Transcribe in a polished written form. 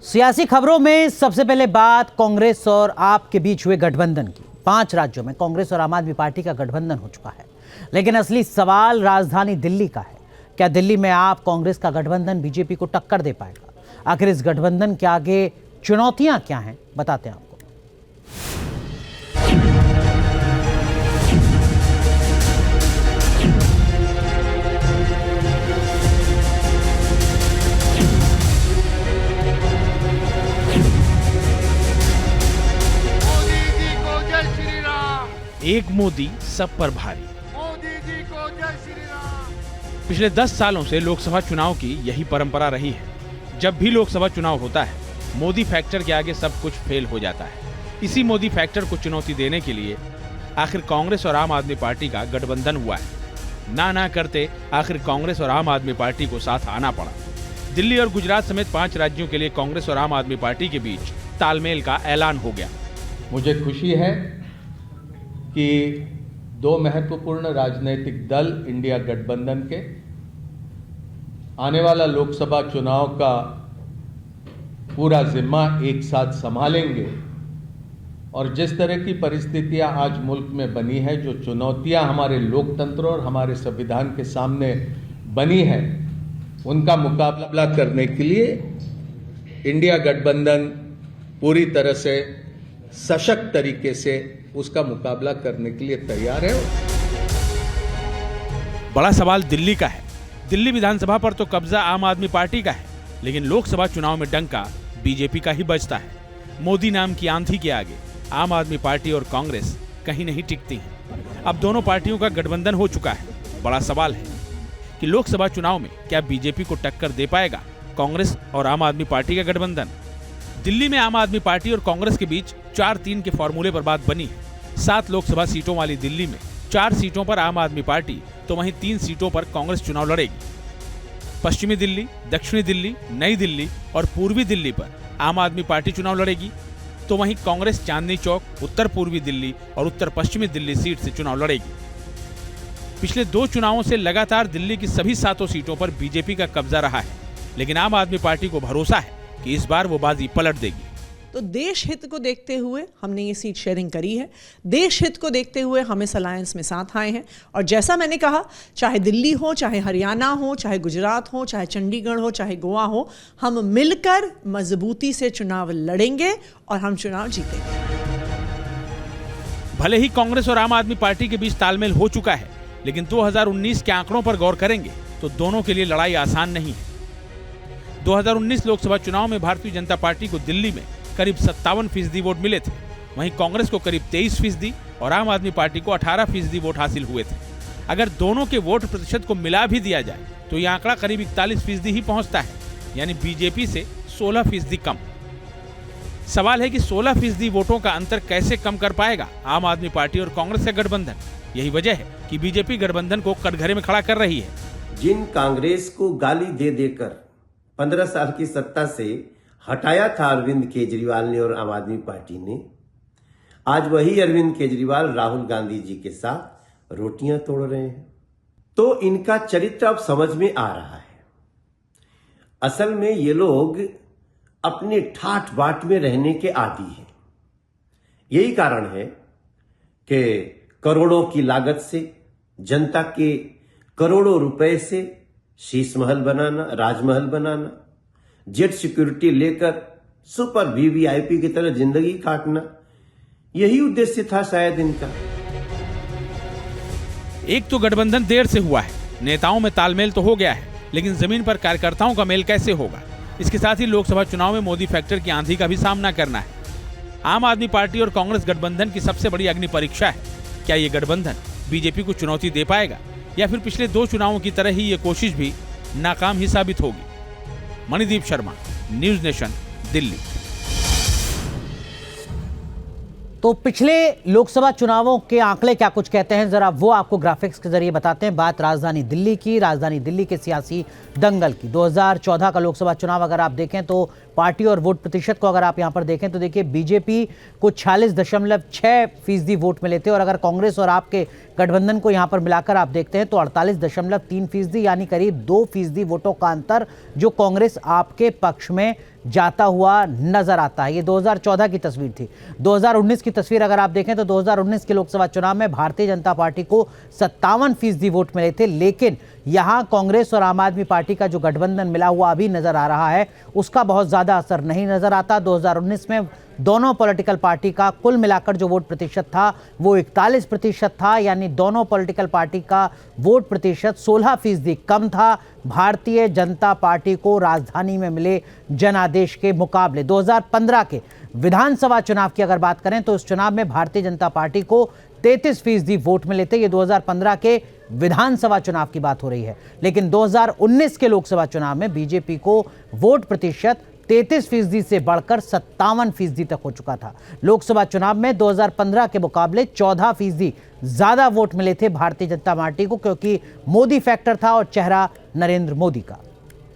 सियासी खबरों में सबसे पहले बात कांग्रेस और आप के बीच हुए गठबंधन की। 5 राज्यों में कांग्रेस और आम आदमी पार्टी का गठबंधन हो चुका है, लेकिन असली सवाल राजधानी दिल्ली का है। क्या दिल्ली में आप कांग्रेस का गठबंधन बीजेपी को टक्कर दे पाएगा? आखिर इस गठबंधन के आगे चुनौतियां क्या हैं, बताते हैं आपको। एक मोदी सब पर भारी। मोदी जी को जय श्री राम। पिछले 10 सालों से लोकसभा चुनाव की यही परंपरा रही है। जब भी लोकसभा चुनाव होता है, मोदी फैक्टर के आगे सब कुछ फेल हो जाता है। इसी मोदी फैक्टर को चुनौती देने के लिए आखिर कांग्रेस और आम आदमी पार्टी का गठबंधन हुआ है। ना करते आखिर कांग्रेस और आम आदमी पार्टी को साथ आना पड़ा। दिल्ली और गुजरात समेत 5 राज्यों के लिए कांग्रेस और आम आदमी पार्टी के बीच तालमेल का ऐलान हो गया। मुझे खुशी है कि 2 महत्वपूर्ण राजनीतिक दल इंडिया गठबंधन के आने वाला लोकसभा चुनाव का पूरा जिम्मा एक साथ संभालेंगे। और जिस तरह की परिस्थितियां आज मुल्क में बनी है, जो चुनौतियां हमारे लोकतंत्र और हमारे संविधान के सामने बनी है, उनका मुकाबला करने के लिए इंडिया गठबंधन पूरी तरह से सशक्त तरीके से उसका मुकाबला करने के लिए तैयार है। बड़ा सवाल दिल्ली का है। दिल्ली विधानसभा पर तो कब्जा आम आदमी पार्टी का है, लेकिन लोकसभा चुनाव में डंका बीजेपी का ही बजता है। मोदी नाम की आंधी के आगे आम आदमी पार्टी और कांग्रेस कहीं नहीं टिकती हैं। अब दोनों पार्टियों का गठबंधन हो चुका है। बड़ा सवाल है कि लोकसभा चुनाव में क्या बीजेपी को टक्कर दे पाएगा कांग्रेस और आम आदमी पार्टी का गठबंधन। दिल्ली में आम आदमी पार्टी और कांग्रेस के बीच 4-3 के फॉर्मूले पर बात बनी है। 7 लोकसभा सीटों वाली दिल्ली में 4 सीटों पर आम आदमी पार्टी तो वहीं 3 सीटों पर कांग्रेस चुनाव लड़ेगी। पश्चिमी दिल्ली, दक्षिणी दिल्ली, नई दिल्ली और पूर्वी दिल्ली पर आम आदमी पार्टी चुनाव लड़ेगी, तो वहीं कांग्रेस चांदनी चौक, उत्तर पूर्वी दिल्ली और उत्तर पश्चिमी दिल्ली सीट से चुनाव लड़ेगी। पिछले 2 चुनावों से लगातार दिल्ली की सभी 7 सीटों पर बीजेपी का कब्जा रहा है, लेकिन आम आदमी पार्टी को भरोसा है कि इस बार वो बाजी पलट देगी। तो देश हित को देखते हुए हमने ये सीट शेयरिंग करी है। देश हित को देखते हुए हम इस अलायंस में साथ आए हैं। और जैसा मैंने कहा, चाहे दिल्ली हो, चाहे हरियाणा हो, चाहे गुजरात हो, चाहे चंडीगढ़ हो, चाहे गोवा हो, हम मिलकर मजबूती से चुनाव लड़ेंगे और हम चुनाव जीतेंगे। भले ही कांग्रेस और आम आदमी पार्टी के बीच तालमेल हो चुका है, लेकिन 2019 के आंकड़ों पर गौर करेंगे तो दोनों के लिए लड़ाई आसान नहीं है। 2019 लोकसभा चुनाव में भारतीय जनता पार्टी को दिल्ली में करीब 57% वोट मिले थे, वहीं कांग्रेस को करीब 23% और आम आदमी पार्टी को 18% वोट हासिल हुए थे। अगर दोनों के वोट प्रतिशत को मिला भी दिया जाए तो यह आंकड़ा करीब 41% ही पहुंचता है, यानी बीजेपी से 16% कम। सवाल है कि 16% वोटों का अंतर कैसे कम कर पाएगा आम आदमी पार्टी और कांग्रेस का गठबंधन। यही वजह है कि बीजेपी गठबंधन को कटघरे में खड़ा कर रही है। जिन कांग्रेस को गाली दे देकर 15 साल की सत्ता से हटाया था अरविंद केजरीवाल ने और आम आदमी पार्टी ने, आज वही अरविंद केजरीवाल राहुल गांधी जी के साथ रोटियां तोड़ रहे हैं। तो इनका चरित्र अब समझ में आ रहा है। असल में ये लोग अपने ठाठ बाट में रहने के आदी हैं। यही कारण है कि करोड़ों की लागत से, जनता के करोड़ों रुपए से शीश महल बनाना, राजमहल बनाना, जेट सिक्योरिटी लेकर सुपर वीवीआईपी की तरह जिंदगी काटना, यही उद्देश्य था शायद इनका। एक तो गठबंधन देर से हुआ है, नेताओं में तालमेल तो हो गया है, लेकिन जमीन पर कार्यकर्ताओं का मेल कैसे होगा। इसके साथ ही लोकसभा चुनाव में मोदी फैक्टर की आंधी का भी सामना करना है। आम आदमी पार्टी और कांग्रेस गठबंधन की सबसे बड़ी अग्नि परीक्षा है। क्या ये गठबंधन बीजेपी को चुनौती दे पाएगा, या फिर पिछले 2 चुनावों की तरह ही ये कोशिश भी नाकाम ही साबित होगी। मणिदीप शर्मा, न्यूज नेशन, दिल्ली। तो पिछले लोकसभा चुनावों के आंकड़े क्या कुछ कहते हैं, जरा वो आपको ग्राफिक्स के जरिए बताते हैं। बात राजधानी दिल्ली की, राजधानी दिल्ली के सियासी दंगल की। 2014 का लोकसभा चुनाव अगर आप देखें तो पार्टी और वोट प्रतिशत को अगर आप यहां पर देखें तो देखिए बीजेपी को 46.6% वोट मिले थे और अगर कांग्रेस और आपके गठबंधन को यहां पर मिलाकर आप देखते हैं तो 48.3%, यानी करीब 2% वोटों का अंतर जो कांग्रेस आपके पक्ष में जाता हुआ नजर आता है। ये 2014 की तस्वीर थी। 2019 की तस्वीर अगर आप देखें तो 2019 के लोकसभा चुनाव में भारतीय जनता पार्टी को 57% वोट मिले थे, लेकिन यहां कांग्रेस और आम आदमी पार्टी का जो गठबंधन मिला हुआ अभी नजर आ रहा है उसका बहुत ज्यादा असर नहीं नजर आता। 2019 में दोनों पॉलिटिकल पार्टी का कुल मिलाकर जो वोट प्रतिशत था वो 41% था, यानी दोनों पॉलिटिकल पार्टी का वोट प्रतिशत 16% कम था भारतीय जनता पार्टी को राजधानी में मिले जनादेश के मुकाबले। 2015 के विधानसभा चुनाव की अगर बात करें तो उस चुनाव में भारतीय जनता पार्टी को 33% वोट मिले थे। ये 2015 के विधानसभा चुनाव की बात हो रही है, लेकिन 2019 के लोकसभा चुनाव में बीजेपी को वोट प्रतिशत 33% से बढ़कर 57% तक हो चुका था। लोकसभा चुनाव में 2015 के मुकाबले 14% ज्यादा वोट मिले थे भारतीय जनता पार्टी को, क्योंकि मोदी फैक्टर था और चेहरा नरेंद्र मोदी का।